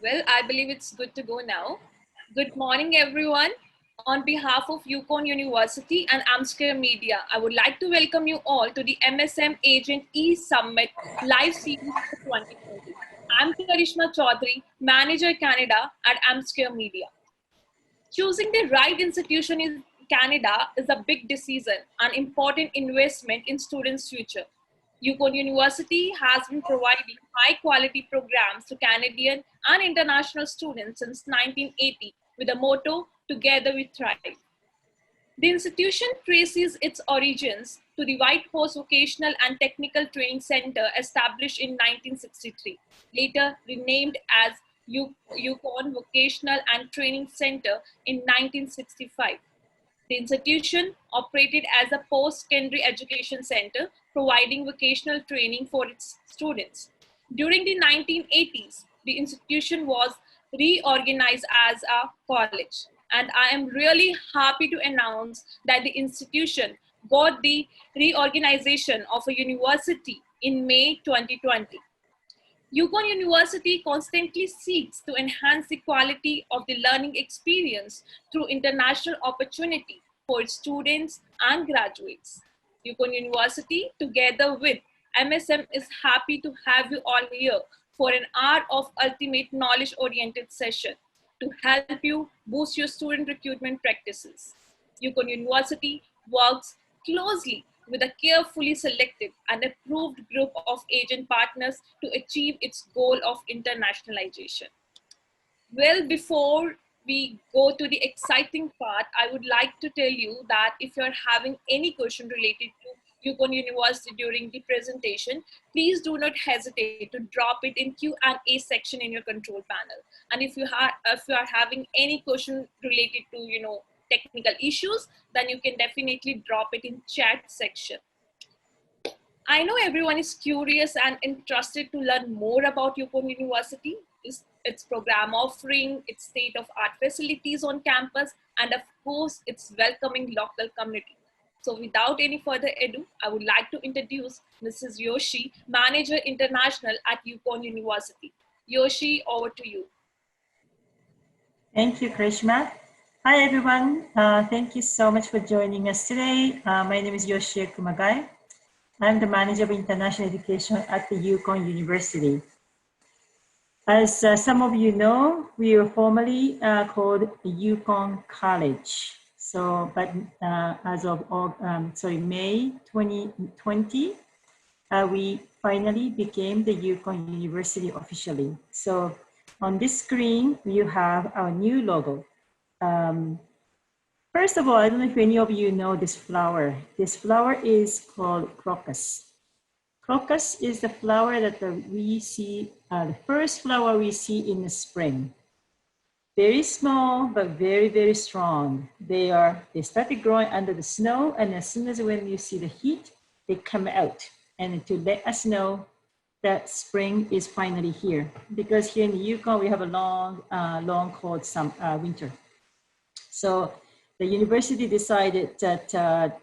Well, I believe it's good to go now. Good morning, everyone. On behalf of Yukon University and Amscare Media, I would like to welcome you all to the MSM Agent E-Summit live series for 2020. I'm Karishma Choudhary, Manager Canada at Amscare Media. Choosing the right institution in Canada is a big decision, an important investment in students' future. Yukon University has been providing high quality programs to Canadian and international students since 1980 with the motto, Together we Thrive. The institution traces its origins to the White Horse Vocational and Technical Training Center established in 1963, later renamed as Yukon Vocational and Training Center in 1965. The institution operated as a post-secondary education center, providing vocational training for its students. During the 1980s, the institution was reorganized as a college, and I am really happy to announce that the institution got the reorganization of a university in May 2020. Yukon University constantly seeks to enhance the quality of the learning experience through international opportunity for its students and graduates. Yukon University, together with MSM, is happy to have you all here for an hour of ultimate knowledge-oriented session to help you boost your student recruitment practices. Yukon University works closely with a carefully selected and approved group of agent partners to achieve its goal of internationalization. Well, before we go to the exciting part, I would like to tell you that if you're having any question related to Yukon University during the presentation, please do not hesitate to drop it in Q&A section in your control panel. And if you are having any question related to, technical issues, then you can definitely drop it in chat section. I know everyone is curious and interested to learn more about Yukon University, its program offering, its state-of-art facilities on campus, and of course, its welcoming local community. So without any further ado, I would like to introduce Mrs. Yoshi, Manager International at Yukon University. Yoshi, over to you. Thank you, Karishma. Hi, everyone. Thank you so much for joining us today. My name is Yoshi Kumagai. I'm the Manager of International Education at the Yukon University. As some of you know, we were formerly called Yukon College. So, but as of May 2020, we finally became the Yukon University officially. So on this screen, you have our new logo. First of all, I don't know if any of you know this flower. This flower is called crocus. Crocus is the flower that we see, the first flower we see in the spring. Very small, but very, very strong. They started growing under the snow, and as soon as when you see the heat, they come out, and to let us know that spring is finally here. Because here in the Yukon, we have a long cold winter. So the university decided that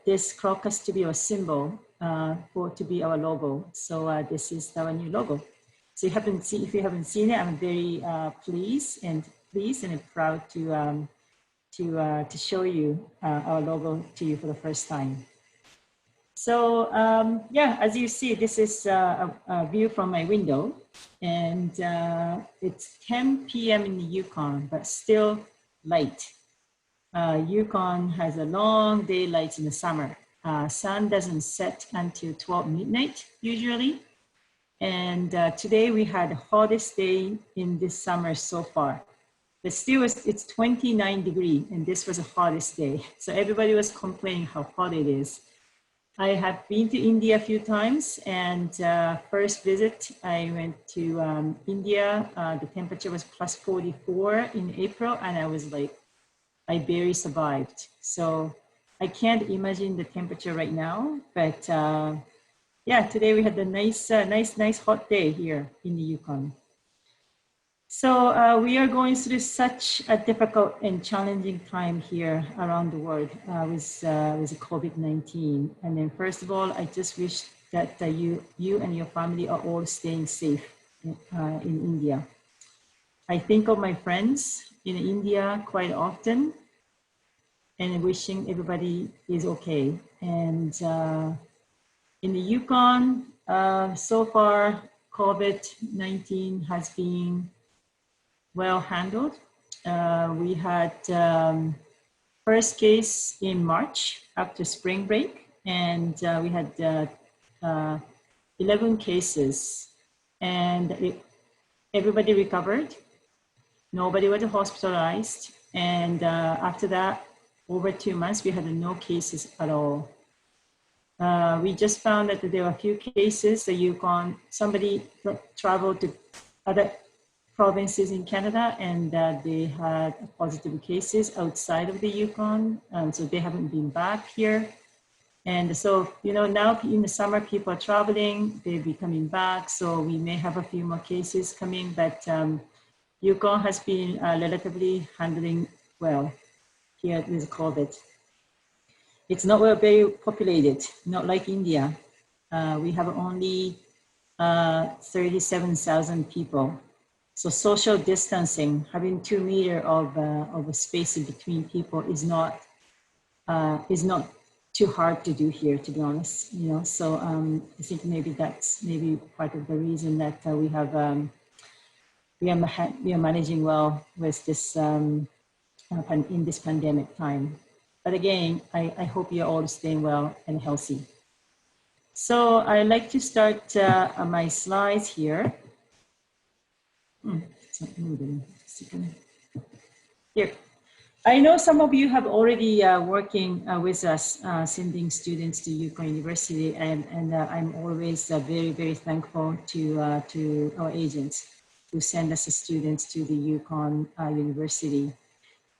this crocus to be a symbol to be our logo. So this is our new logo. So if you haven't seen it, I'm very pleased and proud to show you our logo to you for the first time. So yeah, as you see, this is a view from my window, and it's 10 p.m. in the Yukon, but still light. Yukon has a long daylight in the summer. Sun doesn't set until 12 midnight usually. And today we had the hottest day in this summer so far. But still it's 29 degrees, and this was the hottest day. So everybody was complaining how hot it is. I have been to India a few times, and first visit, I went to India. The temperature was plus 44 in April, and I was like, I barely survived. So I can't imagine the temperature right now, but yeah, today we had a nice hot day here in the Yukon. So we are going through such a difficult and challenging time here around the world with COVID-19. And then first of all, I just wish that you and your family are all staying safe in India. I think of my friends in India quite often and wishing everybody is okay. And in the Yukon, so far, COVID-19 has been well handled. We had first case in March after spring break, and we had 11 cases, and everybody recovered. Nobody was hospitalized, and after that, over 2 months, we had no cases at all. We just found that there were a few cases. The Yukon, somebody traveled to other provinces in Canada, and they had positive cases outside of the Yukon, so they haven't been back here. And so, you know, now in the summer, people are traveling, they'll be coming back, so we may have a few more cases coming, but Yukon has been relatively handling well here with COVID. It's not very populated, not like India. We have only 37,000 people. So social distancing, having 2 meters of a space in between people is not too hard to do here, to be honest. You know, so I think maybe that's maybe part of the reason that we are managing well with this in this pandemic time. But again, I hope you're all staying well and healthy. So I'd like to start my slides here. It's not moving. Here. I know some of you have already working with us, sending students to Yukon University, and I'm always very, very thankful to our agents who send us students to the Yukon University.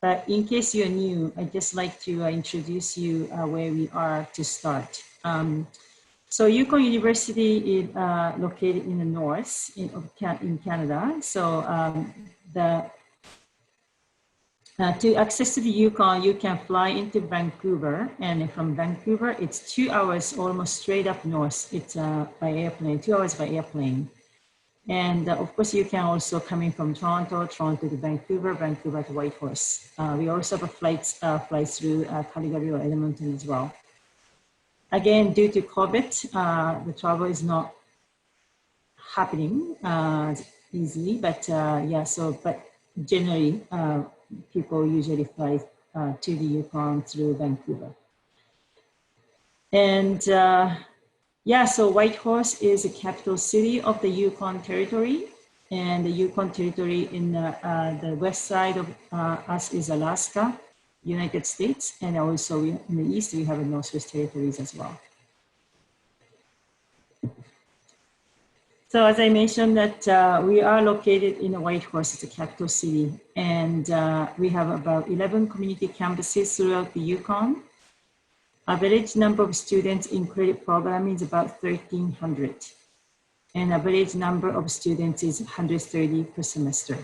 But in case you're new, I'd just like to introduce you where we are to start. So Yukon University is located in the north in Canada. So to access to the Yukon, you can fly into Vancouver, and from Vancouver, it's 2 hours almost straight up north. It's by airplane, 2 hours by airplane. And of course, you can also come in from Toronto to Vancouver, Vancouver to Whitehorse. We also have a flight through Calgary or Edmonton as well. Again, due to COVID, the travel is not happening easily, but yeah, so, but generally, people usually fly to the Yukon through Vancouver. And yeah, so Whitehorse is the capital city of the Yukon Territory, and the Yukon Territory in the west side of us is Alaska, United States, and also in the east we have the Northwest Territories as well. So as I mentioned that we are located in Whitehorse, the capital city, and we have about 11 community campuses throughout the Yukon. Average number of students in credit programming is about 1,300, and average number of students is 130 per semester.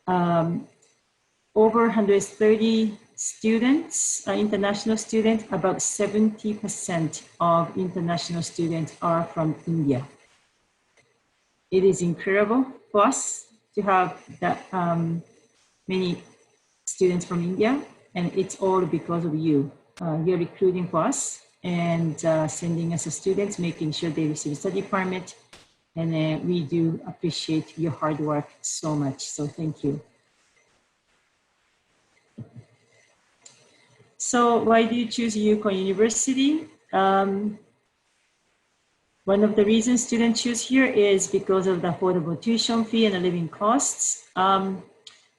Over 130 students, international students, about 70% of international students are from India. It is incredible for us to have that many students from India, and it's all because of you. You're recruiting for us and sending us the students, making sure they receive a study permit, and we do appreciate your hard work so much, so thank you. So why do you choose Yukon University? One of the reasons students choose here is because of the affordable tuition fee and the living costs.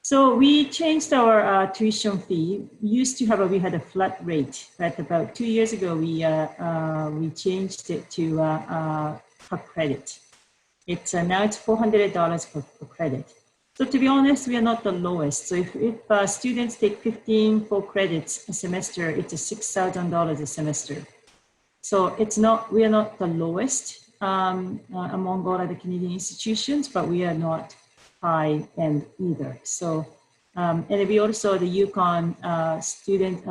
So we changed our tuition fee. We used to have we had a flat rate, but about 2 years ago we changed it to per credit. It's now it's $400 per credit. So to be honest, we are not the lowest. So if students take 15 full credits a semester, it's $6,000 a semester. So it's not, we are not the lowest among all other Canadian institutions, but we are not high end either. So, and we also, the Yukon student,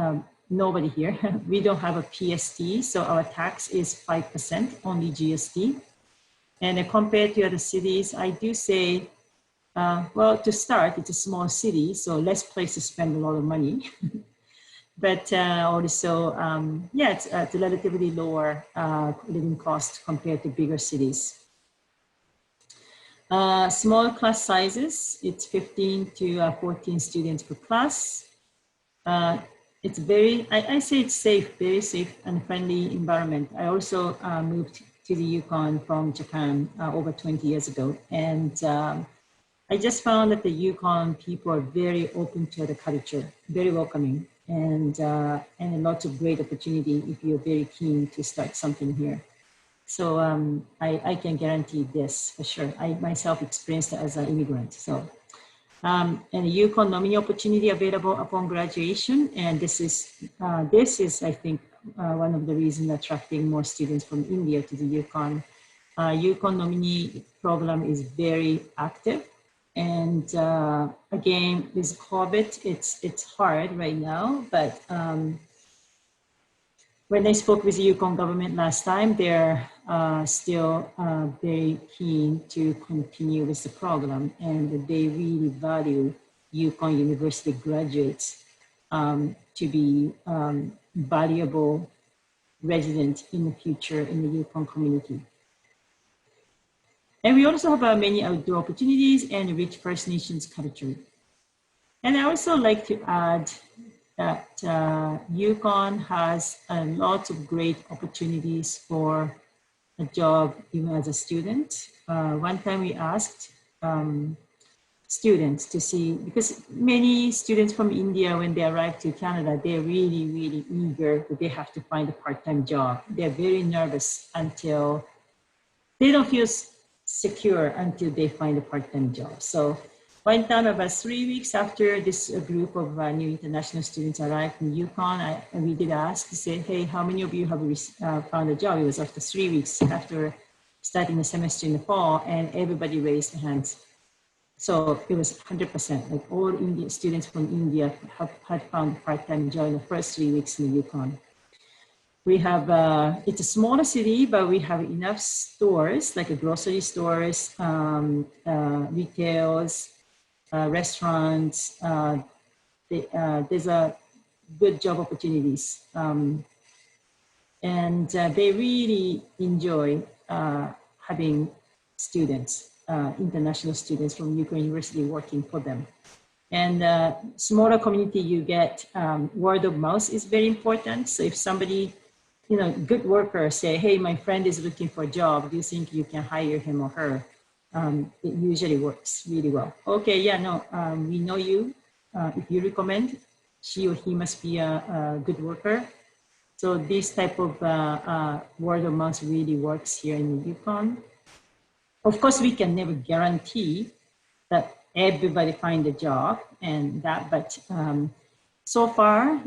nobody here, we don't have a PST, so our tax is 5%, only GST. And compared to other cities, I do say Well, to start, it's a small city, so less place to spend a lot of money. But also, yeah, it's a relatively lower living cost compared to bigger cities. Small class sizes, it's 15 to 14 students per class. It's very, I say it's safe, very safe and friendly environment. I also moved to the Yukon from Japan over 20 years ago. And I just found that the Yukon people are very open to the culture, very welcoming, and lots of great opportunity if you're very keen to start something here. So I can guarantee this for sure. I myself experienced it as an immigrant. So and a Yukon nominee opportunity available upon graduation, and this is I think one of the reasons attracting more students from India to the Yukon. Yukon nominee program is very active. And again, with COVID, it's hard right now, but when I spoke with the Yukon government last time, they're still very keen to continue with the program, and they really value Yukon University graduates to be valuable residents in the future in the Yukon community. And we also have many outdoor opportunities and rich First Nations culture. And I also like to add that Yukon has lots of great opportunities for a job even as a student. One time we asked students to see, because many students from India, when they arrive to Canada, they're really, really eager that they have to find a part-time job. They're very nervous until they don't feel secure until they find a part-time job. So one time, about 3 weeks after this group of new international students arrived in Yukon, we did ask to say, hey, how many of you have found a job? It was after 3 weeks after starting the semester in the fall, and everybody raised their hands. So it was 100%, like all Indian students from India had found a part-time job in the first 3 weeks in the Yukon. We have, it's a smaller city, but we have enough stores, like grocery stores, retails, restaurants. There's a good job opportunities. And they really enjoy having students, international students from Yukon University working for them. And smaller community, you get word of mouth is very important. So if somebody, good worker say, hey, my friend is looking for a job, do you think you can hire him or her? It usually works really well. Okay, yeah, no, we know you. If you recommend, she or he must be a good worker. So this type of word of mouth really works here in the Yukon. Of course, we can never guarantee that everybody find a job and that, but so far,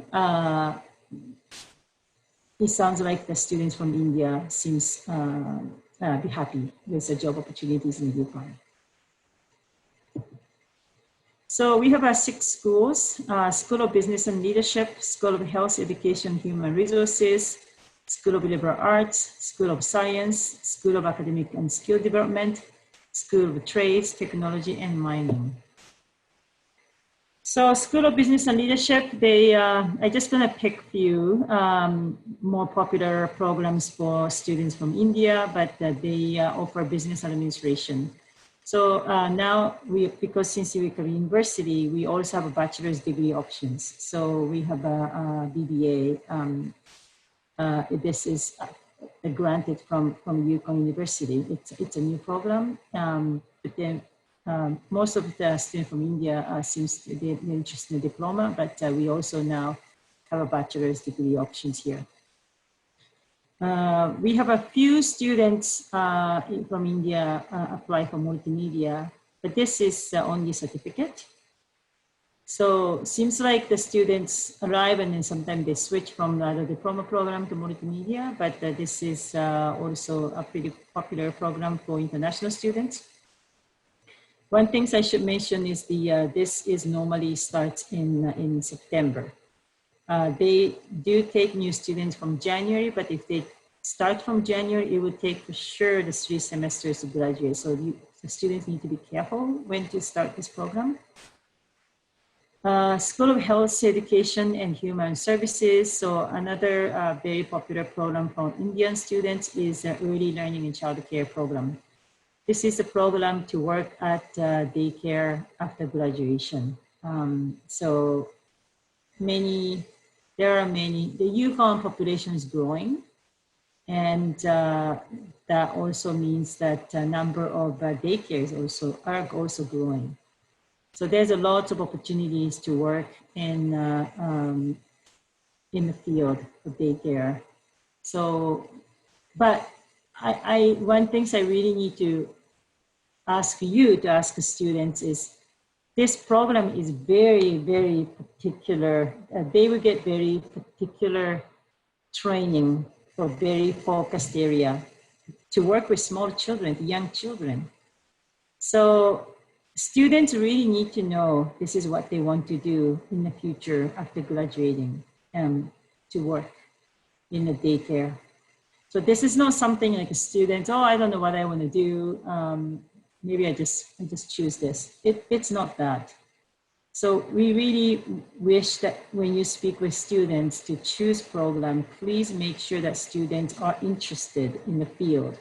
it sounds like the students from India seems be happy with the job opportunities in Yukon. So we have 6 schools, School of Business and Leadership, School of Health, Education, Human Resources, School of Liberal Arts, School of Science, School of Academic and Skill Development, School of Trades, Technology, and Mining. So School of Business and Leadership, I just gonna pick a few more popular programs for students from India, but they offer business administration. So now, because since Yukon University, we also have a bachelor's degree options. So we have a BBA. This is granted from Yukon University. It's a new program, but then most of the students from India seems they're interested in a diploma, but we also now have a bachelor's degree options here. We have a few students from India apply for multimedia, but this is only certificate. So seems like the students arrive and then sometimes they switch from the diploma program to multimedia, but this is also a pretty popular program for international students. One thing I should mention is this is normally starts in September. They do take new students from January, but if they start from January, it would take for sure the 3 semesters to graduate. So the students need to be careful when to start this program. School of Health Education and Human Services. So another very popular program for Indian students is the Early Learning and Child Care program. This is a program to work at daycare after graduation. So there are many, the Yukon population is growing, and that also means that a number of daycares are also growing. So there's a lot of opportunities to work in the field of daycare. So, but one thing I really need to ask the students is, this program is very, very particular. They will get very particular training for very focused area to work with small children, young children. So students really need to know this is what they want to do in the future after graduating, to work in the daycare. So this is not something like a student, oh, I don't know what I want to do. Maybe I just choose this. It's not that. So we really wish that when you speak with students to choose program, please make sure that students are interested in the field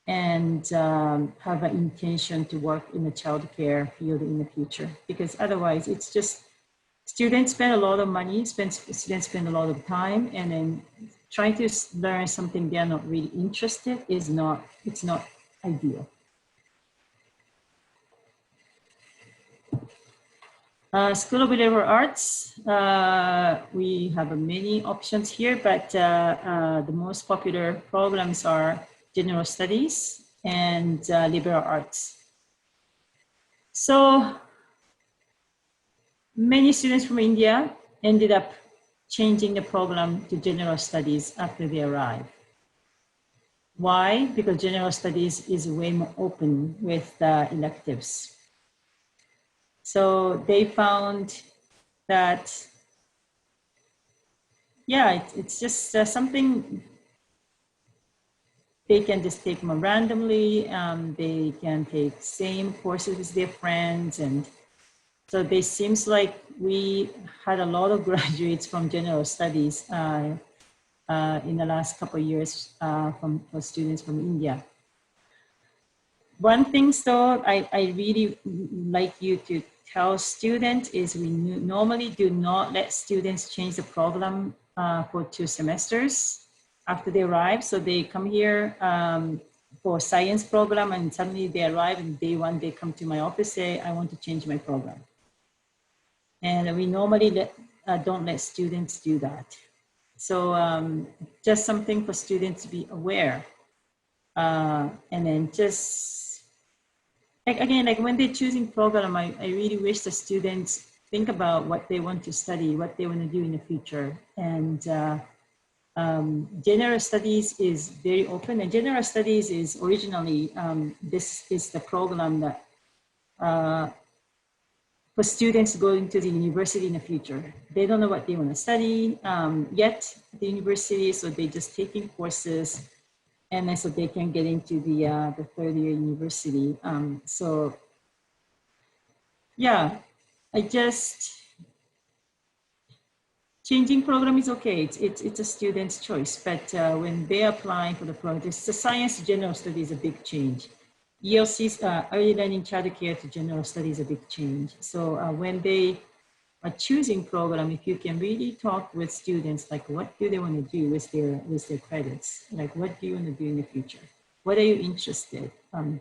and have an intention to work in the childcare field in the future. Because otherwise, it's just students spend a lot of money, students spend a lot of time, and then trying to learn something they're not really interested it's not ideal. School of Liberal Arts, we have many options here, but the most popular programs are General Studies and Liberal Arts. So many students from India ended up changing the program to General Studies after they arrived. Why? Because General Studies is way more open with electives. So they found that, yeah, it's just something they can just take more randomly. They can take same courses with their friends. And so it seems like we had a lot of graduates from General Studies in the last couple of years for students from India. One thing though, I really like you to tell students is we normally do not let students change the program for 2 semesters after they arrive. So they come here for science program, and suddenly they arrive and day 1, they come to my office, say, I want to change my program. And we normally don't let students do that. So just something for students to be aware. And then just, again, like when they're choosing program, I really wish the students think about what they want to study, what they want to do in the future. And General Studies is very open. And General Studies is originally, this is the program that for students going to the university in the future. They don't know what they want to study yet at the university, so they're just taking courses, and then so they can get into the 3rd-year university. So yeah, changing program is okay. It's a student's choice, but when they're applying for the program, the science to general studies is a big change. ELC's early learning child care to general studies is a big change. So when they are choosing program, if you can really talk with students, like what do they want to do with their credits? Like what do you want to do in the future? What are you interested?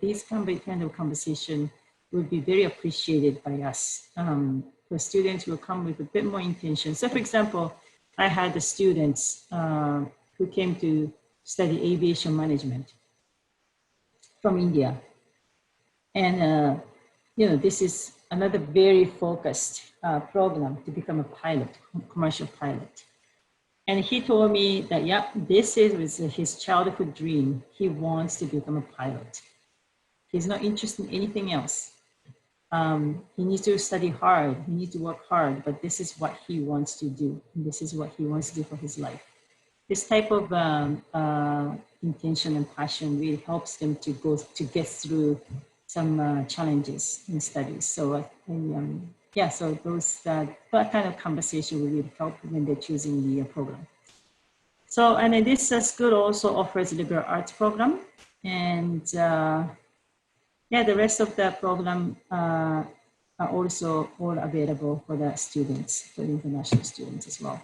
These kind of conversation would be very appreciated by us. The students will come with a bit more intention. So for example, I had the students who came to study aviation management from India. And this is another very focused program to become a pilot, commercial pilot. And he told me that, yeah, this was his childhood dream. He wants to become a pilot. He's not interested in anything else. He needs to study hard. He needs to work hard, but this is what he wants to do. And this is what he wants to do for his life. this type of intention and passion really helps them to get through some challenges in studies. So yeah, so that kind of conversation will really help when they're choosing the program. So, and then this school also offers a liberal arts program, and yeah, the rest of the program are also all available for the students, for the international students as well.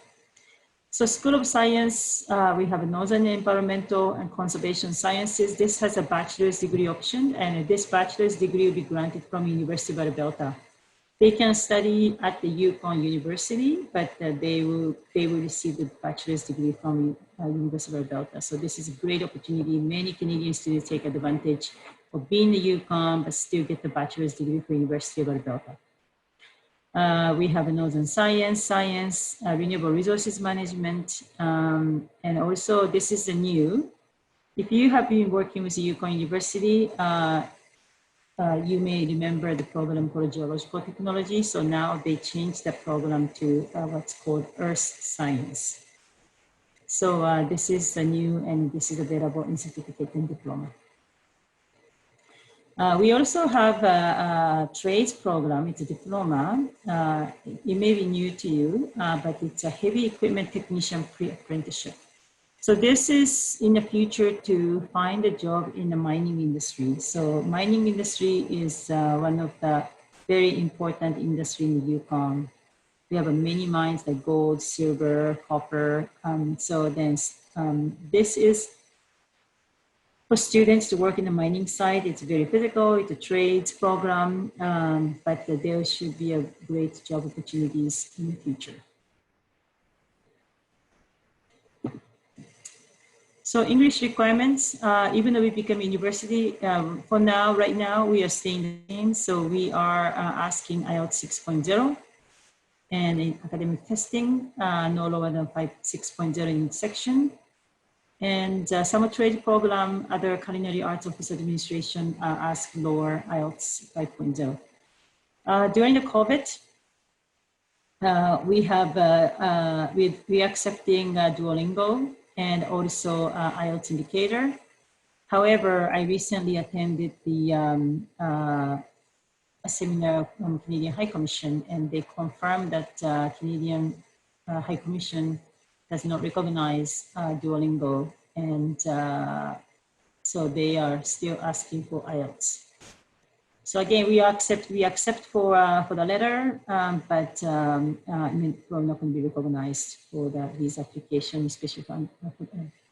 So School of Science, we have a Northern Environmental and Conservation Sciences. This has a bachelor's degree option, and this bachelor's degree will be granted from University of Alberta. They can study at the Yukon University, but they will receive the bachelor's degree from University of Alberta. So this is a great opportunity. Many Canadian students take advantage of being in the Yukon, but still get the bachelor's degree from University of Alberta. We have a Northern Science, Renewable Resources Management, and also this is the new. If you have been working with the Yukon University, you may remember the program called Geological Technology. So now they changed the program to what's called Earth Science. So this is the new, and this is available in certificate and diploma. We also have a trades program. It's a diploma. It may be new to you, but it's a heavy equipment technician pre-apprenticeship. So this is in the future to find a job in the mining industry. So mining industry is one of the very important industry in the Yukon. We have many mines like gold, silver, copper. So then this is for students to work in the mining site. It's very physical, it's a trades program, but there should be a great job opportunities in the future. So English requirements, even though we become a university, for now, right now, we are staying the same. So we are asking IELTS 6.0, and in academic testing, no lower than 6.0 in each section. And summer trade program, other culinary arts office administration ask lower IELTS 5.0. During the COVID, we have, we are accepting Duolingo and also IELTS indicator. However, I recently attended the a seminar from Canadian High Commission, and they confirmed that Canadian High Commission does not recognize Duolingo, and so they are still asking for IELTS. So again, we accept for the letter, but we're not going to be recognized for these applications, especially for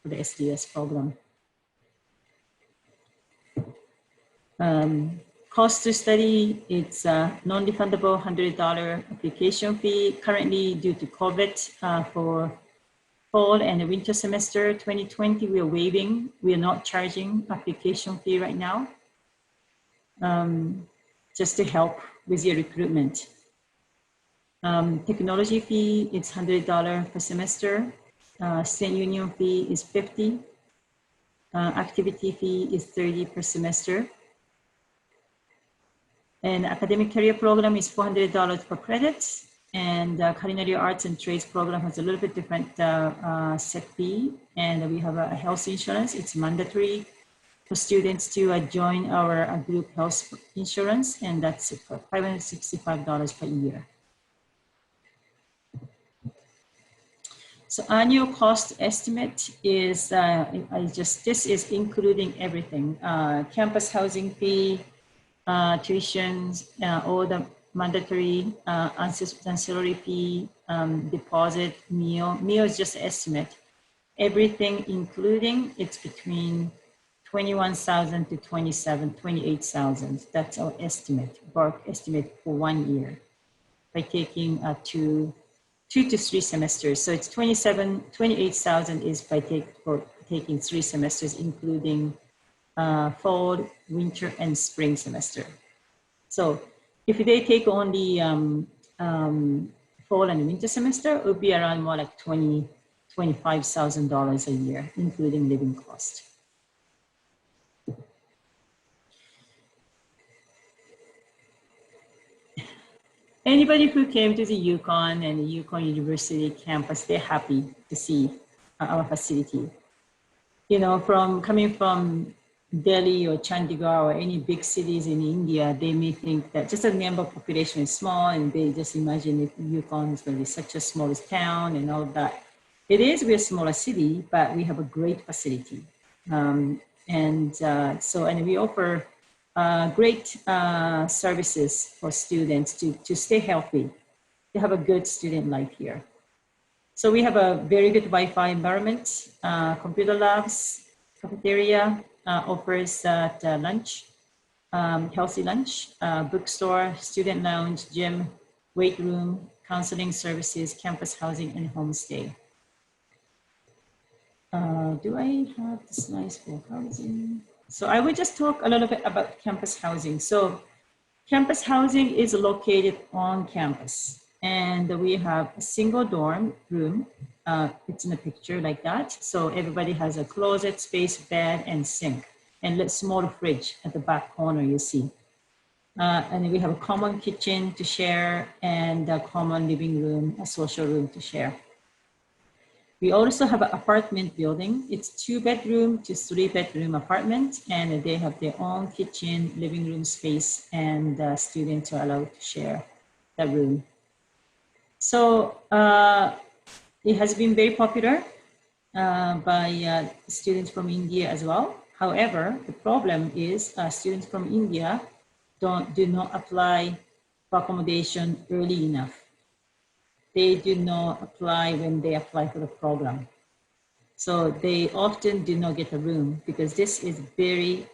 the SDS program. Cost to study, it's non-refundable $100 application fee. Currently, due to COVID, for fall and the winter semester 2020, we are waiving. We are not charging application fee right now, just to help with your recruitment. Technology fee, it's $100 per semester. Student union fee is $50. Activity fee is $30 per semester. And academic career program is $400 per credit. And culinary arts and trades program has a little bit different set fee. And we have a health insurance. It's mandatory for students to join our group health insurance, and that's for $565 per year. So annual cost estimate is, this is including everything, campus housing fee, tuitions, all the mandatory ancillary fee, deposit, meal is just estimate. Everything including, it's between 21,000 to 28,000. That's our estimate, work estimate for 1 year by taking two to 3 semesters. So it's 28,000 is by taking 3 semesters, including fall, winter, and spring semester. So if they take only fall and winter semester, it would be around more like $25,000 a year, including living cost. Anybody who came to the Yukon and the Yukon University campus, they're happy to see our facility. You know, from coming from Delhi or Chandigarh or any big cities in India, they may think that just the number of population is small, and they just imagine if Yukon is going to be such a small town and all that. It is, we're a smaller city, but we have a great facility. And we offer great services for students to stay healthy, to have a good student life here. So we have a very good Wi-Fi environment, computer labs, cafeteria, offers lunch, healthy lunch, bookstore, student lounge, gym, weight room, counseling services, campus housing, and homestay. Do I have the slides for housing? So I will just talk a little bit about campus housing. So campus housing is located on campus, and we have a single dorm room. It's in a picture like that. So everybody has a closet space, bed, and sink, and a small fridge at the back corner you see. And then we have a common kitchen to share and a common living room, a social room to share. We also have an apartment building. It's 2-bedroom to 3-bedroom apartment, and they have their own kitchen, living room space, and students are allowed to share the room. So it has been very popular by students from India as well. However, the problem is students from India do not apply for accommodation early enough. They do not apply when they apply for the program. So they often do not get a room because this is very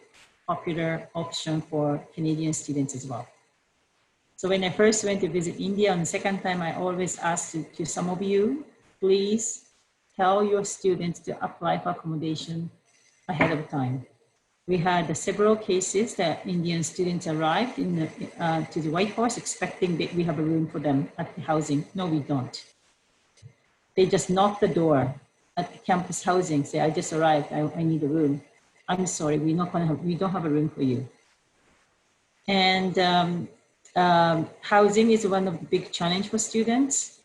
popular option for Canadian students as well. So when I first went to visit India on the second time, I always asked to some of you, please tell your students to apply for accommodation ahead of time. We had several cases that Indian students arrived to the White Horse expecting that we have a room for them at the housing. No, we don't. They just knock the door at the campus housing, say, I just arrived, I need a room. I'm sorry, we don't have a room for you. And housing is one of the big challenge for students.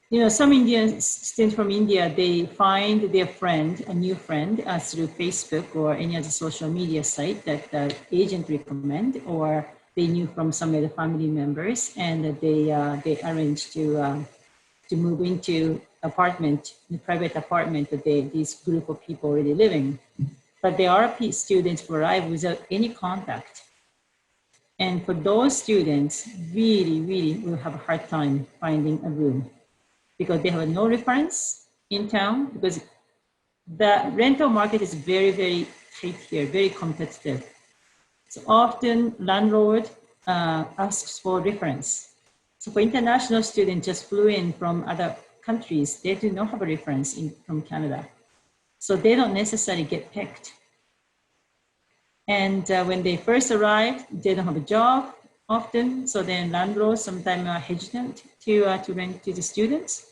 You know, some Indian students from India, they find their friend, a new friend, through Facebook or any other social media site that the agent recommend, or they knew from some of the family members, and they arrange to move into the private apartment that this group of people already living. But there are students who arrive without any contact. And for those students, really will have a hard time finding a room, because they have no reference in town, because the rental market is very tight here, very competitive. So often landlord asks for reference. So for international students just flew in from other countries, they do not have a reference from Canada. So they don't necessarily get picked. And when they first arrive, they don't have a job often. So then landlords sometimes are hesitant to rent to the students.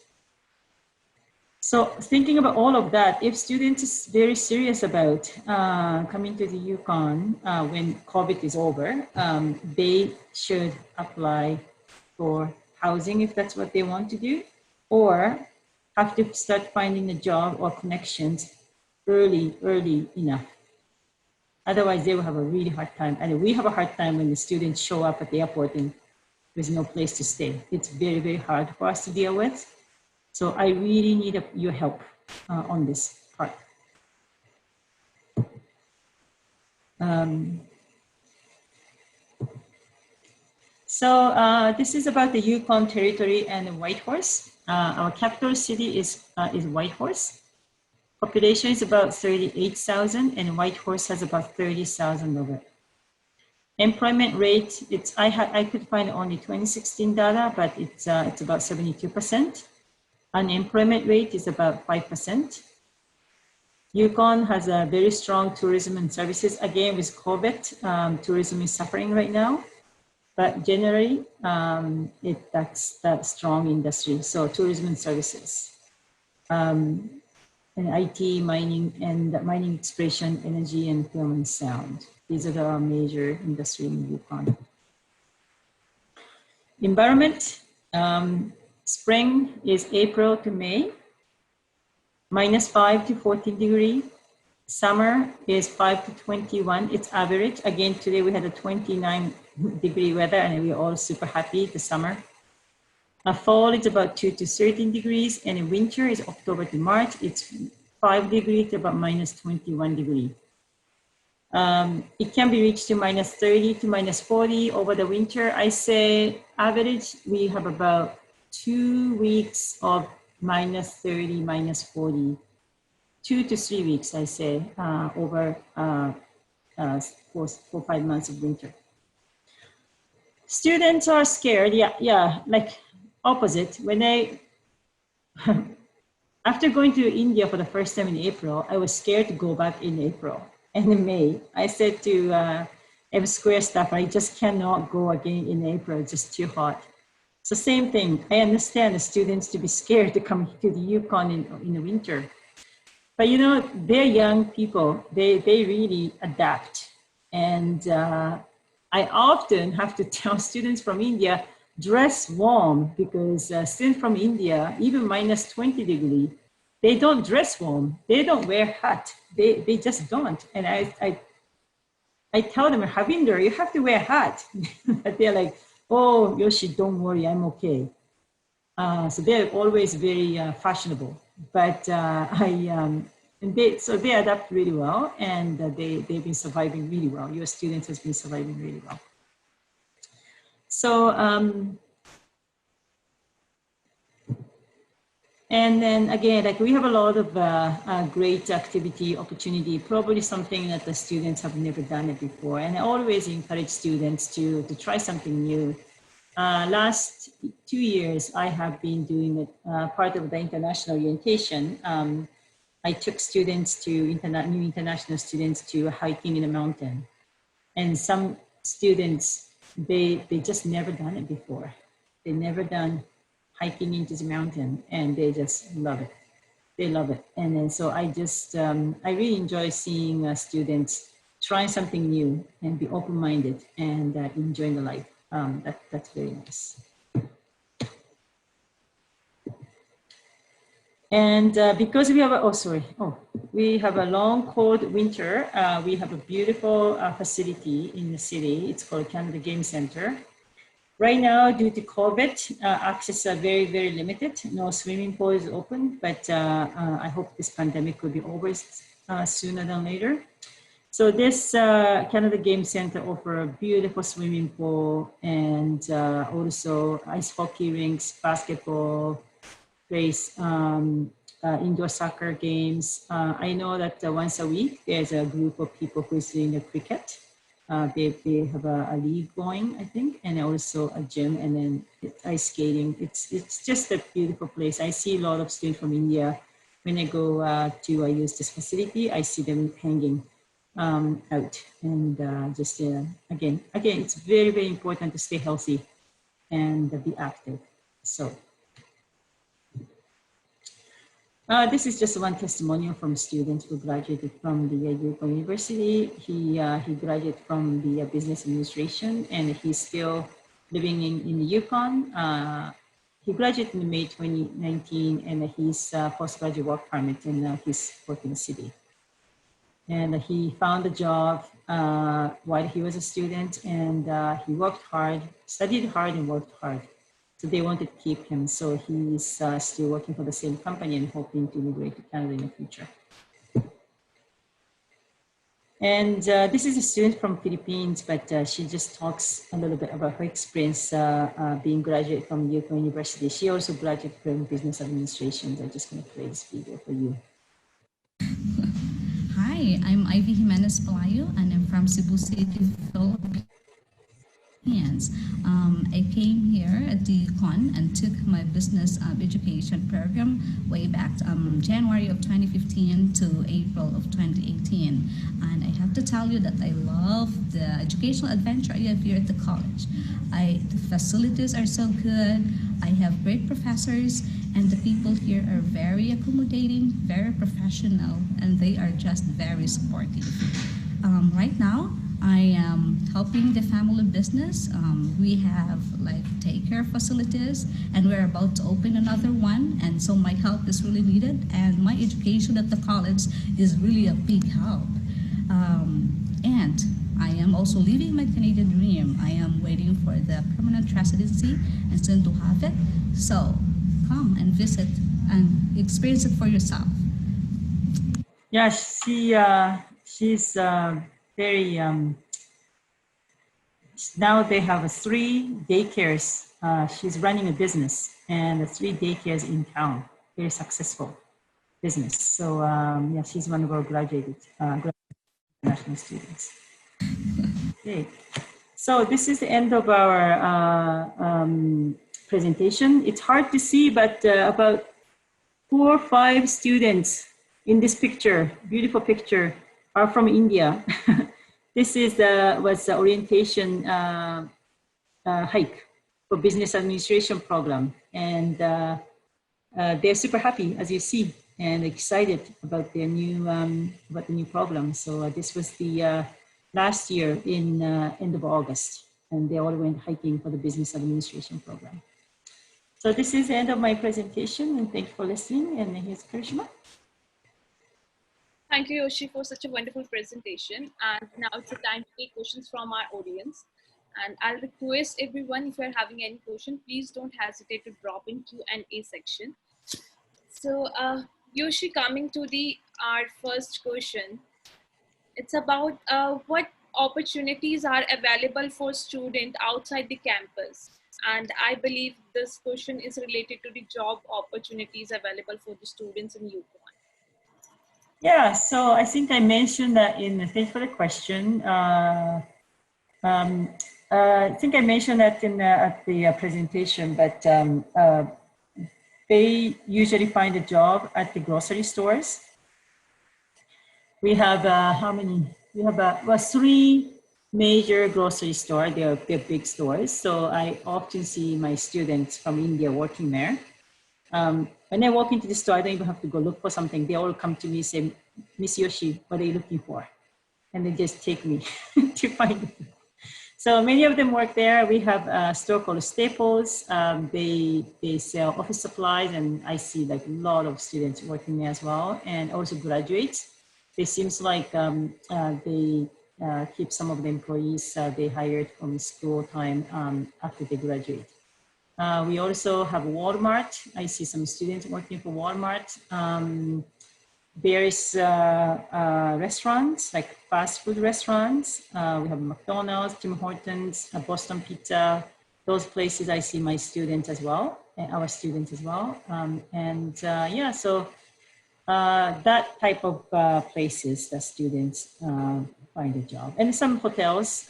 So thinking about all of that, if students is very serious about coming to the Yukon when COVID is over, they should apply for housing if that's what they want to do, or have to start finding a job or connections early enough. Otherwise, they will have a really hard time. And we have a hard time when the students show up at the airport and there's no place to stay. It's very hard for us to deal with. So I really need your help on this part. This is about the Yukon territory and the White Horse. Our capital city is White Horse. Population is about 38,000, and White Horse has about 30,000 of it. Employment rate, I could find only 2016 data, but it's about 72%. Unemployment rate is about 5%. Yukon has a very strong tourism and services. Again, with COVID, tourism is suffering right now, but generally, that's that strong industry. So tourism and services, and IT, mining exploration, energy, and film and sound. These are the major industry in Yukon. Environment. Spring is April to May, -5 to 14 degree. Summer is 5 to 21. It's average. Again, today we had a 29-degree weather, and we're all super happy. The summer. Fall is about 2 to 13 degrees, and in winter is October to March. It's 5 degrees to about -21 degree. It can be reached to -30 to -40 over the winter. I say average, we have about 2 weeks of -30, -40, 2 to 3 weeks, I say, over 4-5 months of winter. Students are scared, yeah, like opposite. When after going to India for the first time in April, I was scared to go back in April. And in May, I said to M Square staff, I just cannot go again in April, it's just too hot. So same thing, I understand the students to be scared to come to the Yukon in the winter. But you know, they're young people, they really adapt. And I often have to tell students from India, dress warm, because students from India, even -20 degree, they don't dress warm. They don't wear hat. They just don't. And I tell them, Havinder, you have to wear hat. But they're like, oh, Yoshi, don't worry, I'm okay. So they're always very fashionable. But so they adapt really well, and they've been surviving really well. Your students has been surviving really well. So, and then again, like we have a lot of great activity opportunity, probably something that the students have never done it before. And I always encourage students to try something new. Last 2 years, I have been doing it, part of the international orientation. I took students to new international students to hiking in a mountain. And some students, they just never done it before. They never done hiking into the mountain, and they just love it. They love it. And then so I just, I really enjoy seeing students trying something new and be open-minded and enjoying the life. That's very nice. And because we have we have a long, cold winter, we have a beautiful facility in the city. It's called Canada Game Center. Right now, due to COVID, access are very, very limited. No swimming pool is open, but I hope this pandemic will be over sooner than later. So this Canada Game Center offers a beautiful swimming pool and also ice hockey rinks, basketball, place, indoor soccer games. I know that once a week, there's a group of people who's doing the cricket. They have a league going, I think, and also a gym, and then ice skating. It's just a beautiful place. I see a lot of students from India. When I go to use this facility, I see them hanging out. And just, again, it's very, very important to stay healthy and be active. So this is just one testimonial from a student who graduated from the Yukon University. He graduated from the business administration, and he's still living in the Yukon. He graduated in May 2019, and he's postgraduate work permit, and he's working in the city. And he found a job while he was a student, and he worked hard, studied hard, and worked hard. So they wanted to keep him. So he's still working for the same company and hoping to immigrate to Canada in the future. And this is a student from Philippines, but she just talks a little bit about her experience being graduate from Yukon University. She also graduated from business administration. I'm just going to play this video for you. Hi, I'm Ivy Jimenez Palayo, and I'm from Cebu City, Philippines. I came here at the Yukon and took my business education program way back January of 2015 to April of 2018. And I have to tell you that I love the educational adventure I have here at the college. The facilities are so good. I have great professors, and the people here are very accommodating, very professional, and they are just very supportive. Right now, I am helping the family business. We have like daycare facilities, and we're about to open another one. And so my help is really needed, and my education at the college is really a big help. And I am also living my Canadian dream. I am waiting for the permanent residency and soon to have it. So come and visit and experience it for yourself. Yeah, she's very, now they have 3 daycares. She's running a business and the 3 daycares in town, very successful business. So yeah, she's one of our graduate international students. Okay. So this is the end of our presentation. It's hard to see, but about 4 or 5 students in this picture, beautiful picture, are from India. This is was the orientation hike for business administration program, and they're super happy, as you see, and excited about their new about the new program. So this was the last year in end of August, and they all went hiking for the business administration program. So this is the end of my presentation, and thank you for listening. And here's Karishma. Thank you, Yoshi, for such a wonderful presentation. And now it's the time to take questions from our audience. And I'll request everyone, if you're having any question, please don't hesitate to drop in Q&A section. So Yoshi, coming to our first question, it's about what opportunities are available for students outside the campus. And I believe this question is related to the job opportunities available for the students in Yukon. Yeah, so I think I mentioned that thanks for the question. I think I mentioned that at the presentation, but they usually find a job at the grocery stores. We have how many? We have 3 major grocery stores. They're big stores. So I often see my students from India working there. When I walk into the store, I don't even have to go look for something. They all come to me and say, Miss Yoshi, what are you looking for? And they just take me to find it. So many of them work there. We have a store called Staples. They sell office supplies, and I see like a lot of students working there as well, and also graduates. It seems like they keep some of the employees they hired from school time after they graduate. We also have Walmart. I see some students working for Walmart. There's restaurants, like fast food restaurants. We have McDonald's, Tim Hortons, Boston Pizza. Those places I see my students as well, and our students as well. Yeah, so that type of places that students find a job. And some hotels,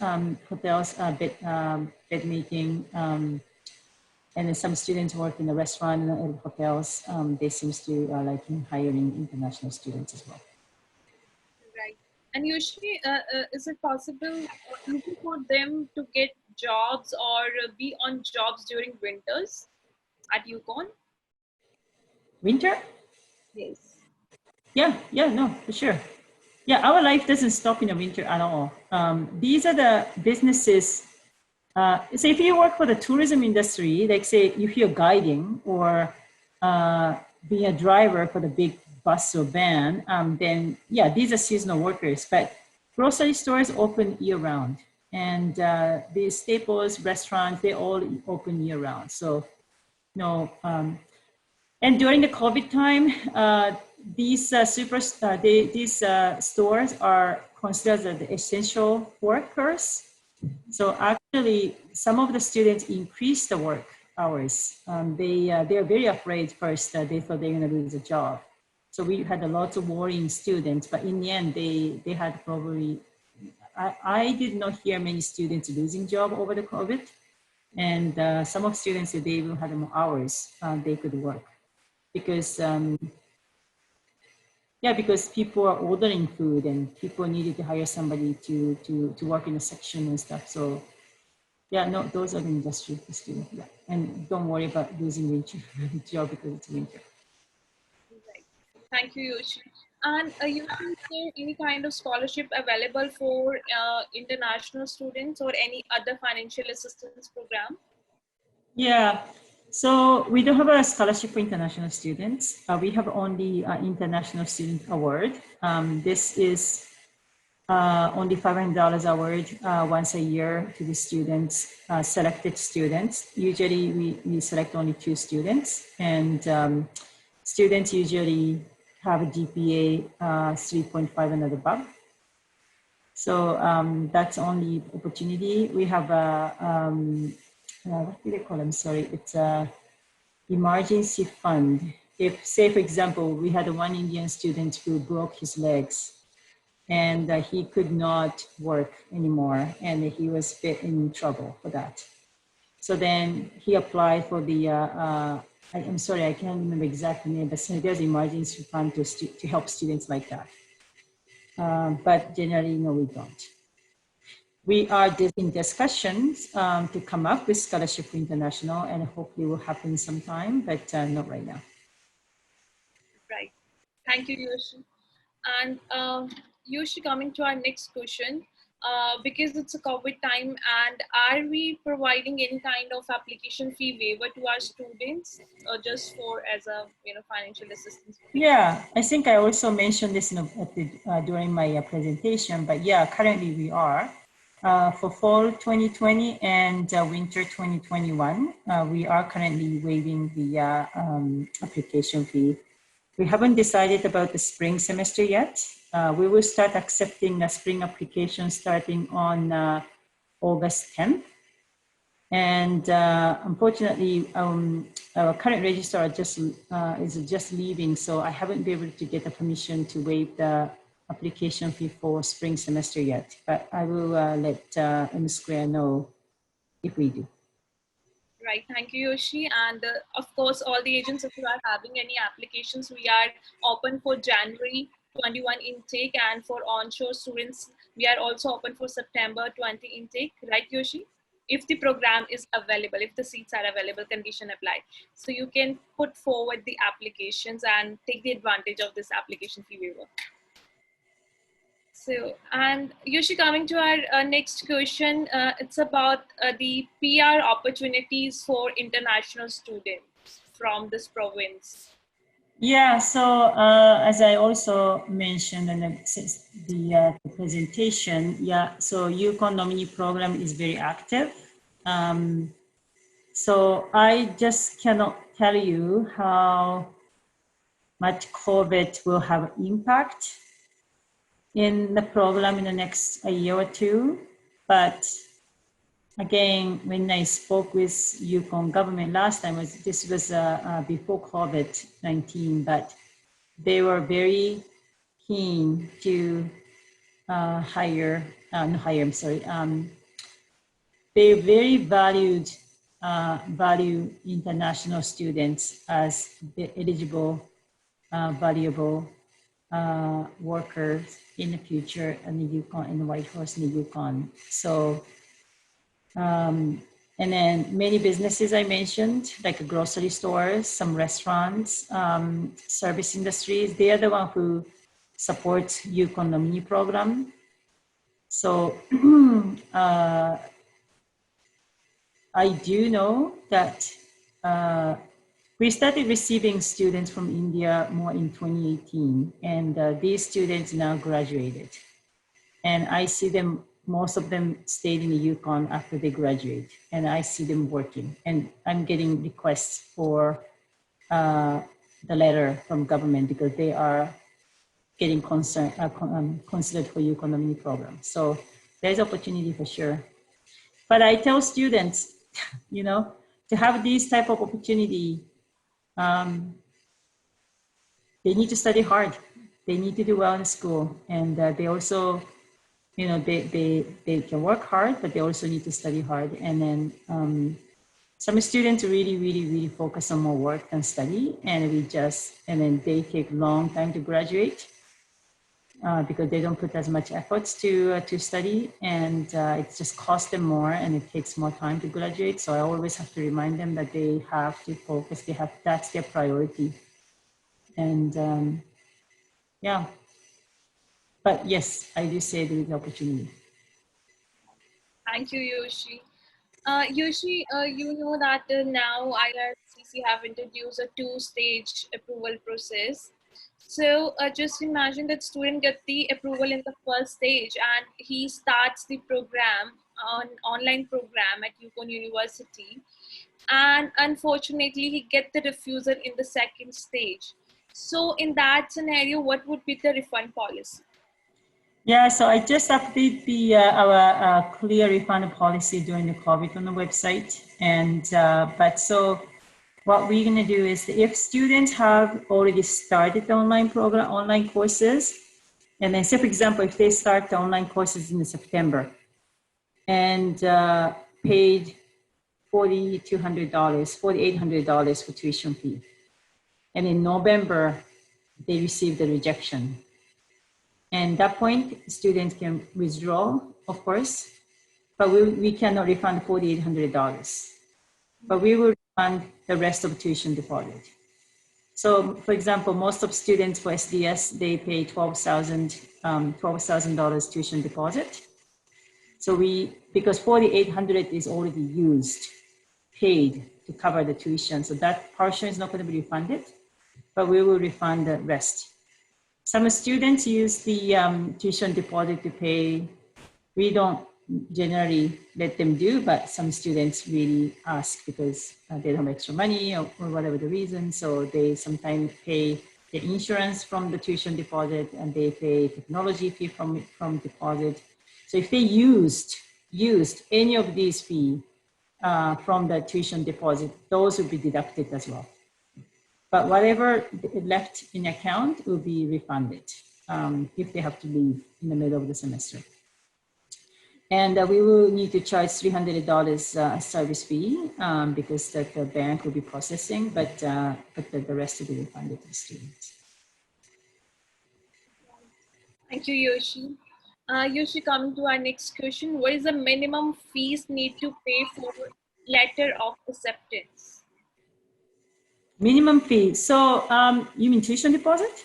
bed making, and then some students work in the restaurant and hotels. They seem to like hiring international students as well. Right. And usually, is it possible easy for them to get jobs or be on jobs during winters at Yukon? Winter? Yes. Yeah, no, for sure. Yeah, our life doesn't stop in the winter at all. These are the businesses. So if you work for the tourism industry, like say if you're guiding or being a driver for the big bus or van, then yeah, these are seasonal workers. But grocery stores open year round, and the Staples restaurants, they all open year round. So no, and during the COVID time, these stores are considered the essential workers. So actually, some of the students increased the work hours. They're very afraid first. They thought they're going to lose a job. So we had a lot of worrying students, but in the end, they had probably, I did not hear many students losing job over the COVID. And some of students, they even had more hours they could work. Because because people are ordering food and people needed to hire somebody to work in a section and stuff. So yeah, no, those are the industry students. Yeah, and don't worry about losing winter job because it's winter. Right. Thank you, Yoshi. And is there any kind of scholarship available for international students or any other financial assistance program? Yeah, so we don't have a scholarship for international students. We have only International Student Award. This is only $500 award once a year to the students, selected students. Usually we select only 2 students, and students usually have a GPA 3.5 and above. So that's only opportunity. We have a, what do they call them? Sorry, it's a emergency fund. If, say, for example, we had one Indian student who broke his legs and he could not work anymore, and he was in trouble for that. So then he applied for the, I'm sorry, I can't remember exactly name, but there's emergency fund to help students like that. But generally, no, we don't. We are in discussions to come up with scholarship for international, and hopefully will happen sometime, but not right now. Right. Thank you, Yoshi. And Yoshi, coming to our next question, because it's a COVID time, and are we providing any kind of application fee waiver to our students, or just for as a financial assistance? Yeah, I think I also mentioned this during my presentation, but yeah, currently we are. For fall 2020 and winter 2021, we are currently waiving the application fee. We haven't decided about the spring semester yet. We will start accepting a spring application starting on August 10th. And unfortunately, our current registrar is just leaving, so I haven't been able to get the permission to waive the application fee for spring semester yet. But I will let M Square know if we do. Right, thank you, Yoshi. And of course, all the agents, if you are having any applications, we are open for January 21 intake, and for onshore students, we are also open for September 20 intake, right, Yoshi? If the program is available, if the seats are available, condition apply. So you can put forward the applications and take the advantage of this application fee waiver. So, and Yoshi, coming to our next question, it's about the PR opportunities for international students from this province. Yeah, so as I also mentioned in the presentation, yeah, so Yukon nominee program is very active. So I just cannot tell you how much COVID will have impact in the program in the next year or two. But again, when I spoke with Yukon government last time, this was before COVID-19, but they were very keen to they very value international students as the eligible, valuable workers in the future in the Yukon, in the Whitehorse, in the Yukon. So, and then many businesses I mentioned, like grocery stores, some restaurants, service industries, they are the one who supports Yukon nominee program. So I do know that we started receiving students from India more in 2018, and these students now graduated. And I see them, most of them stayed in the Yukon after they graduate, and I see them working. And I'm getting requests for the letter from government because they are getting considered for Yukon nominee program. So there's opportunity for sure. But I tell students, you know, to have this type of opportunity, they need to study hard. They need to do well in school, and they also, you know, they can work hard, but they also need to study hard. And then some students really focus on more work than study, and then they take long time to graduate because they don't put as much efforts to study, and it just costs them more, and it takes more time to graduate. So I always have to remind them that they have to focus. That's their priority, and Yeah. But yes, I do say there is opportunity. Thank you, Yoshi. Yoshi, you know that now IRCC have introduced a two-stage approval process. So just imagine that student get the approval in the first stage and he starts the program on online program at Yukon University. And unfortunately, he get the refusal in the second stage. So in that scenario, what would be the refund policy? Yeah, so I just update the our clear refund policy during the COVID on the website, and but so what we're going to do is if students have already started the online program, online courses, and then say for example, if they start the online courses in September and paid $4,200, $4,800 for tuition fee, and in November they received the rejection. And at that point, students can withdraw, of course, but we cannot refund $4,800. But we will refund the rest of tuition deposit. So, for example, most of students for SDS, they pay $12,000 tuition deposit. So because $4,800 is already used, paid to cover the tuition. So that portion is not going to be refunded, but we will refund the rest. Some students use the tuition deposit to pay. We don't generally let them do, but some students really ask because they don't have extra money or whatever the reason. So they sometimes pay the insurance from the tuition deposit and they pay technology fee from deposit. So if they used any of these fees from the tuition deposit, those will be deducted as well. But whatever left in account will be refunded if they have to leave in the middle of the semester. And we will need to charge $300 service fee because the bank will be processing, but the rest will be refunded to the students. Thank you, Yoshi. Yoshi, coming to our next question. What is the minimum fees need to pay for letter of acceptance? Minimum fee. So you mean tuition deposit?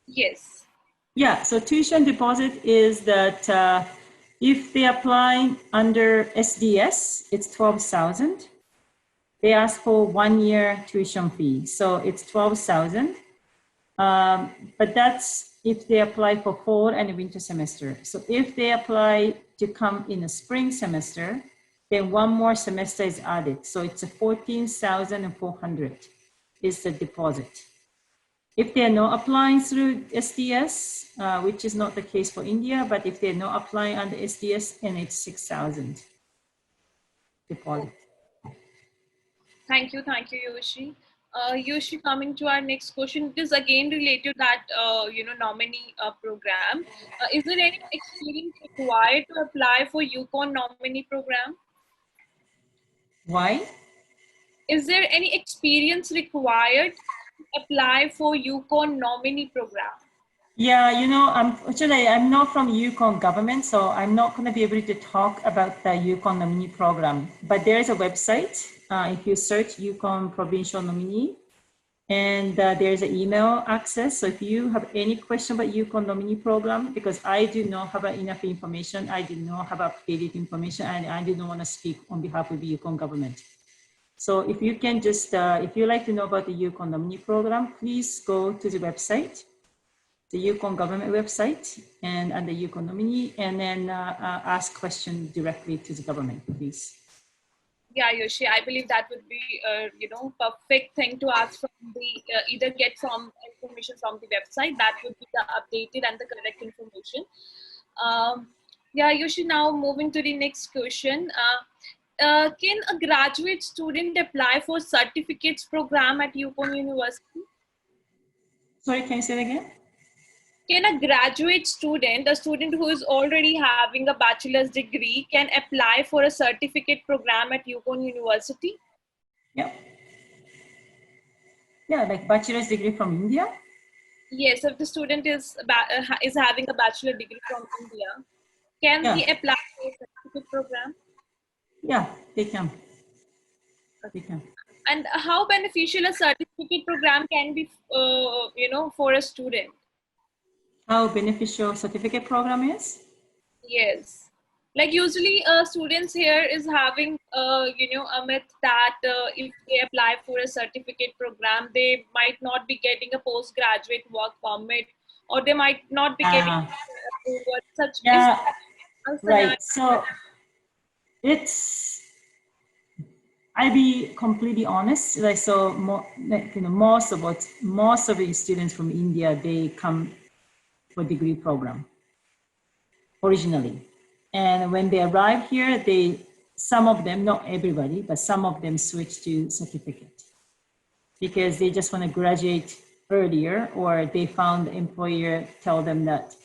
Yes. Yeah, so tuition deposit is that if they apply under SDS, it's 12,000. They ask for 1 year tuition fee. So it's 12,000. But that's if they apply for fall and winter semester. So if they apply to come in a spring semester, then one more semester is added. So it's a 14,400 is the deposit. If they're not applying through SDS, which is not the case for India, but if they're not applying under SDS, then it's 6,000 deposit. Thank you, Yoshi. Yoshi, coming to our next question, it is again related to that nominee program. Is there any experience required to apply for Yukon nominee program? Why? Is there any experience required to apply for Yukon nominee program? Yeah, unfortunately, I'm not from Yukon government, so I'm not going to be able to talk about the Yukon nominee program. But there is a website. If you search Yukon provincial nominee, and there's an email access. So if you have any question about Yukon nominee program, because I do not have enough information, I do not have updated information, and I do not want to speak on behalf of the Yukon government. So if you can just, if you like to know about the Yukon nominee program, please go to the website, the Yukon government website, and under Yukon nominee, and then ask questions directly to the government, please. Yeah, Yoshi, I believe that would be, perfect thing to ask from the, either get some information from the website. That would be the updated and the correct information. Yeah, Yoshi, now moving to the next question. Can a graduate student apply for certificates program at Yukon University? Sorry, can you say that again? Can a graduate student, a student who is already having a bachelor's degree, can apply for a certificate program at Yukon University? Yeah. Yeah, like bachelor's degree from India? Yes, if the student is having a bachelor degree from India, can he apply for a certificate program? Yeah, they can. They can. And how beneficial a certificate program can be, for a student? How beneficial certificate program is? Yes. Like usually students here is having, a myth that if they apply for a certificate program, they might not be getting a postgraduate work permit, or they might not be getting Uh, approval. Such is yeah, a scenario. right. So it's, I'll be completely honest. Like so, like, most of the students from India, they come for degree program originally, and when they arrive here, some of them, not everybody, but some of them switch to certificate because they just want to graduate earlier, or they found the employer tell them that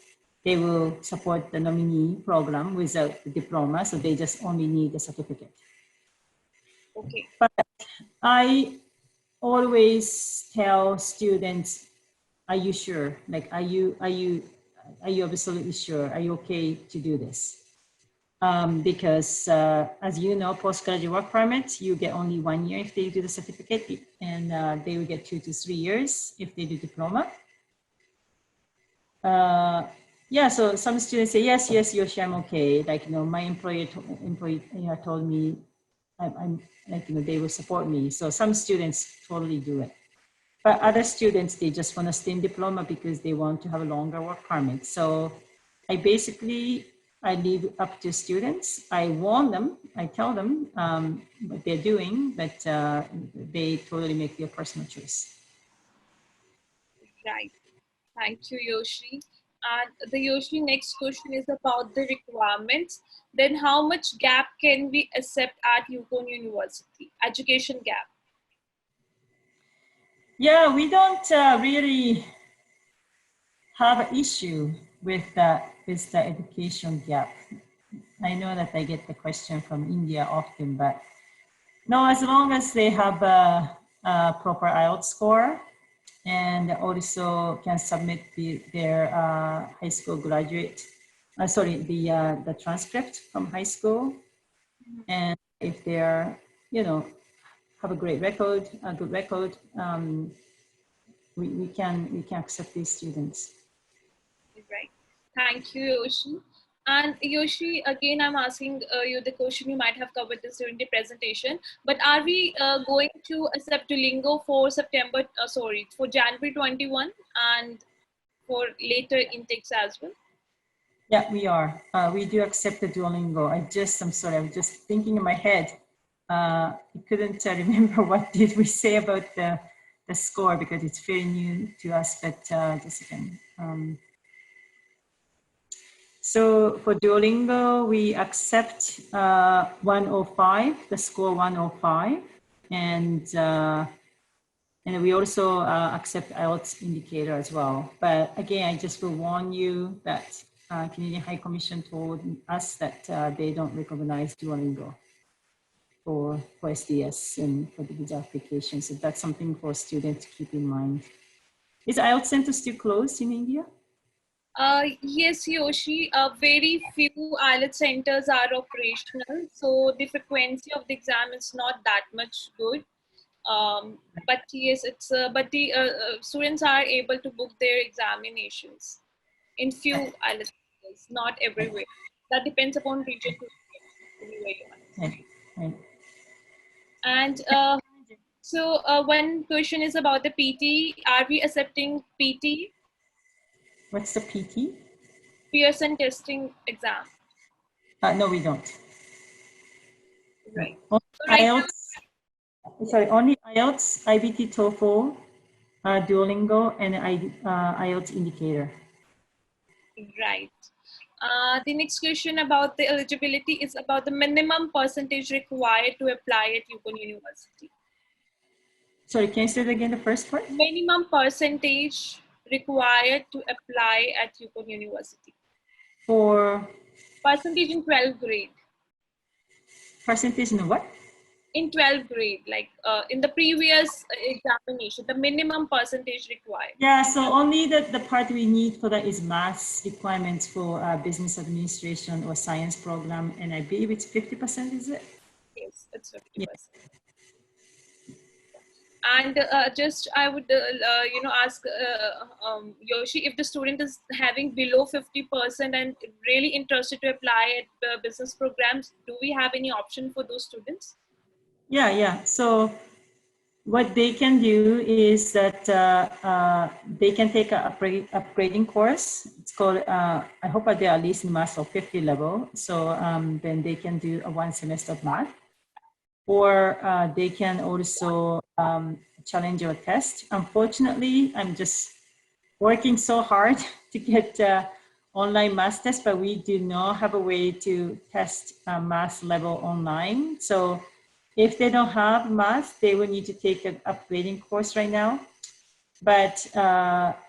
they will support the nominee program without the diploma, so they just only need a certificate. Okay. But I always tell students, are you sure? Like, are you absolutely sure? Are you okay to do this? Because as you know, postgraduate work permits, you get only 1 year if they do the certificate, and they will get 2 to 3 years if they do diploma. Yeah, so some students say, yes, Yoshi, I'm okay. Like, my employer told me I'm like, they will support me. So some students totally do it. But other students, they just want to stay in diploma because they want to have a longer work permit. So I leave up to students. I warn them, I tell them what they're doing, but they totally make their personal choice. Right. Thank you, Yoshi. And the Yoshi next question is about the requirements. Then how much gap can we accept at Yukon University? Education gap. Yeah, we don't really have an issue with the education gap. I know that I get the question from India often, but no, as long as they have a proper IELTS score and also can submit their high school graduate, the transcript from high school, and if they're, have a good record, we can accept these students. Right. Thank you, Yoshi. And Yoshi, again, I'm asking you the question. You might have covered this during the presentation, but are we going to accept Duolingo for for January 21 and for later intakes as well? Yeah, we are. We do accept the Duolingo. I'm sorry, I'm just thinking in my head. I couldn't remember what did we say about the score because it's very new to us, but just a second. So for Duolingo, we accept 105, the score 105, and we also accept IELTS indicator as well. But again, I just will warn you that Canadian High Commission told us that they don't recognize Duolingo for SDS and for the visa application. So that's something for students to keep in mind. Is IELTS center still closed in India? Yes, Yoshi. Very few IELTS centers are operational, so the frequency of the exam is not that much good. But yes, it's but the students are able to book their examinations in few IELTS centers, not everywhere. That depends upon region to region, to be very honest. Right, right. And one question is about the PT. Are we accepting PT, What's the PT? Pearson testing exam? No, we don't. Right. Only So right now, IELTS, sorry, only IELTS, IBT, TOEFL, Duolingo, and IELTS indicator. right. The next question about the eligibility is about the minimum percentage required to apply at Yukon University. Sorry, can you say that again, the first part? Minimum percentage required to apply at Yukon University. For Percentage in 12th grade. percentage in what? In 12th grade, like in the previous examination, the minimum percentage required. Yeah, so only the part we need for that is maths requirements for business administration or science program, and I believe it's 50%, is it? Yes, it's 50%. Yeah. And just I would ask Yoshi, if the student is having below 50% and really interested to apply at business programs, do we have any option for those students? Yeah. So what they can do is that they can take an upgrading course. It's called, I hope they are at least in Master 50 level. So then they can do a 1 semester of math. Or they can also challenge your test. Unfortunately, I'm just working so hard to get online math test, but we do not have a way to test math level online. So if they don't have math, they will need to take an upgrading course right now. But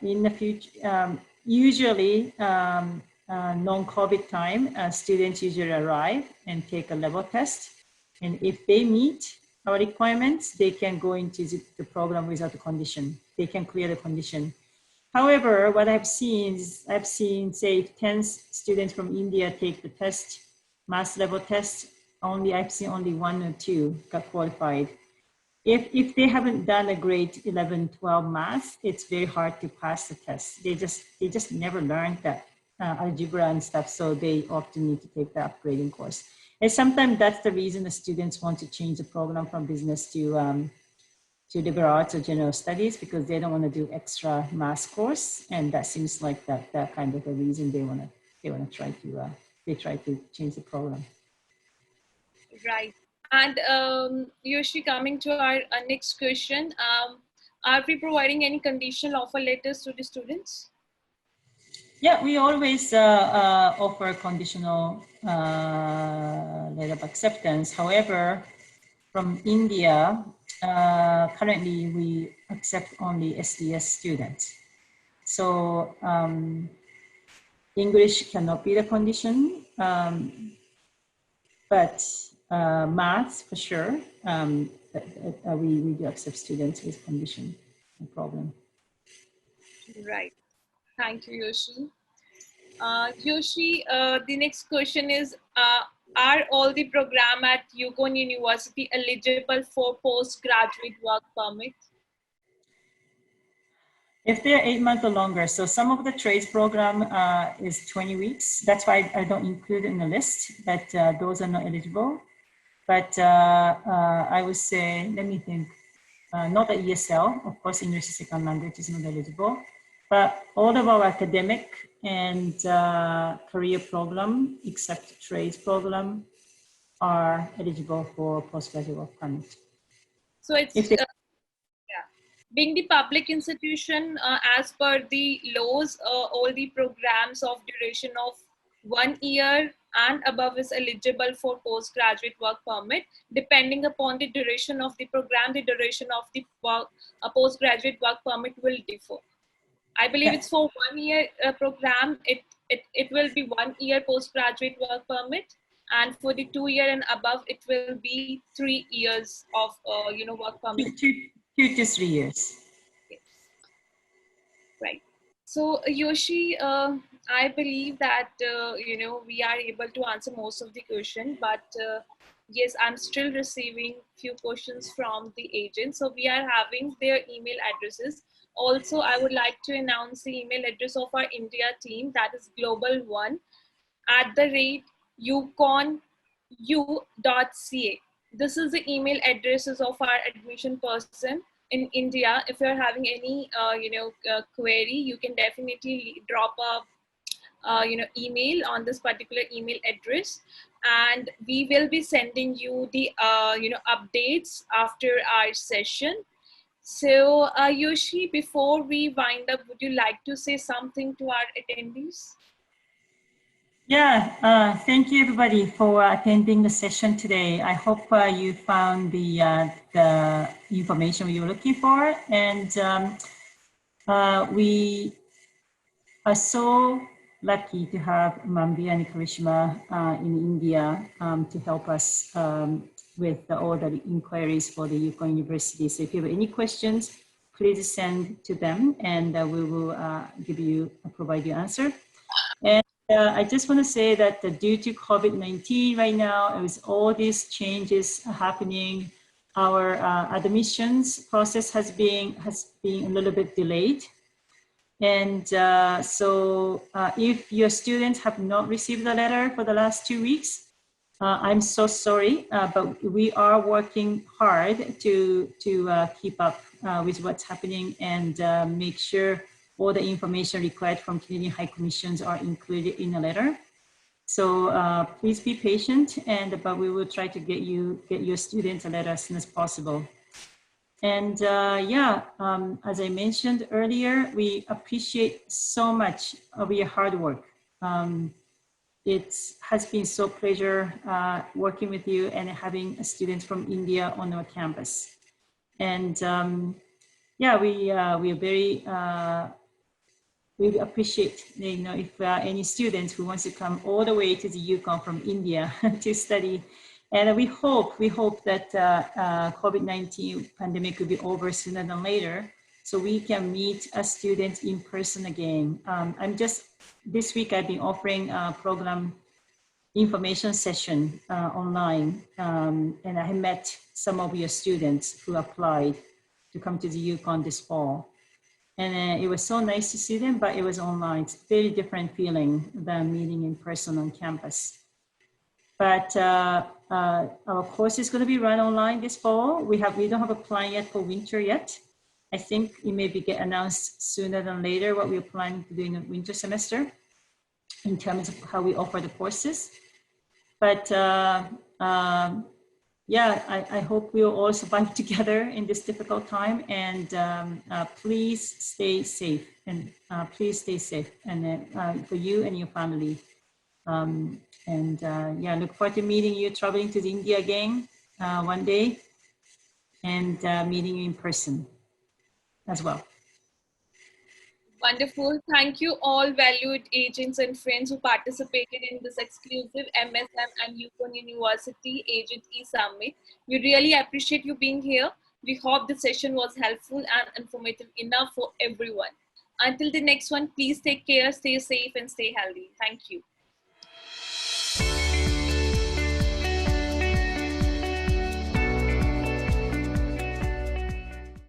in the future, usually non-COVID time, students usually arrive and take a level test. And if they meet our requirements, they can go into the program without the condition. They can clear the condition. However, what I've seen is, say, 10 students from India take the test, math level test, I've seen only 1 or 2 got qualified. If they haven't done a grade 11, 12 math, it's very hard to pass the test. They just never learned that algebra and stuff, so they often need to take the upgrading course. And sometimes that's the reason the students want to change the program from business to liberal arts or general studies, because they don't want to do extra math course, and that seems like that kind of the reason they want to try to change the program. Right. And Yoshi, coming to our next question, are we providing any conditional offer letters to the students? Yeah, we always offer conditional letter of acceptance. However, from India, currently we accept only SDS students. So English cannot be the condition, but math for sure. We do accept students with condition, no problem. Right. Thank you, Yoshi. Yoshi, the next question is, are all the program at Yukon University eligible for postgraduate work permit? If they're 8 months or longer, so some of the trades program is 20 weeks. That's why I don't include it in the list, but those are not eligible. But I would say, let me think, not the ESL, of course, English as a second language is not eligible, but all of our academic and career program, except trades program, are eligible for postgraduate work permit. So it's, being the public institution, as per the laws, all the programs of duration of 1 year and above is eligible for postgraduate work permit. Depending upon the duration of the program, the duration of the postgraduate work permit will differ. I believe it's for 1 year program, it will be 1 year postgraduate work permit. And for the 2 year and above, it will be 3 years of work permit. 2 to 3 years. Yes. Right. So Yoshi, I believe that we are able to answer most of the question, but yes, I'm still receiving few questions from the agents. So we are having their email addresses. Also, I would like to announce the email address of our India team, that is global1@yuconu.ca. This is the email addresses of our admission person in India. If you're having any query, you can definitely drop a email on this particular email address, and we will be sending you the updates after our session. So Yoshi, before we wind up, would you like to say something to our attendees? Yeah, thank you everybody for attending the session today. I hope you found the information we were looking for, and we are so lucky to have Mambi and Karishma in India to help us with all the inquiries for the Yukon University. So if you have any questions, please send to them, and we will provide you answer. And I just want to say that due to COVID-19 right now, with all these changes happening, our admissions process has been a little bit delayed. And so if your students have not received the letter for the last 2 weeks, I'm so sorry, but we are working hard to keep up with what's happening and make sure all the information required from Canadian High Commissions are included in the letter. So please be patient, but we will try to get your students a letter as soon as possible. And as I mentioned earlier, we appreciate so much of your hard work. It has been so pleasure working with you and having students from India on our campus. And we are very, we appreciate, if any students who wants to come all the way to the Yukon from India to study. And we hope that COVID-19 pandemic will be over sooner than later, so we can meet as students in person again. This week I've been offering a program information session online, and I met some of your students who applied to come to the Yukon this fall. And it was so nice to see them, but it was online. It's a very different feeling than meeting in person on campus. But our course is going to be run online this fall. We don't have a plan yet for winter yet. I think it may get announced sooner than later what we're planning to do in the winter semester in terms of how we offer the courses. But I hope we'll all survive together in this difficult time. And please stay safe. And for you and your family. Look forward to meeting you, traveling to India again one day, and meeting you in person as well. Wonderful. Thank you all valued agents and friends who participated in this exclusive MSM and Yukon University Agent E-Summit. We really appreciate you being here. We hope the session was helpful and informative enough for everyone. Until the next one, please take care, stay safe, and stay healthy. Thank you.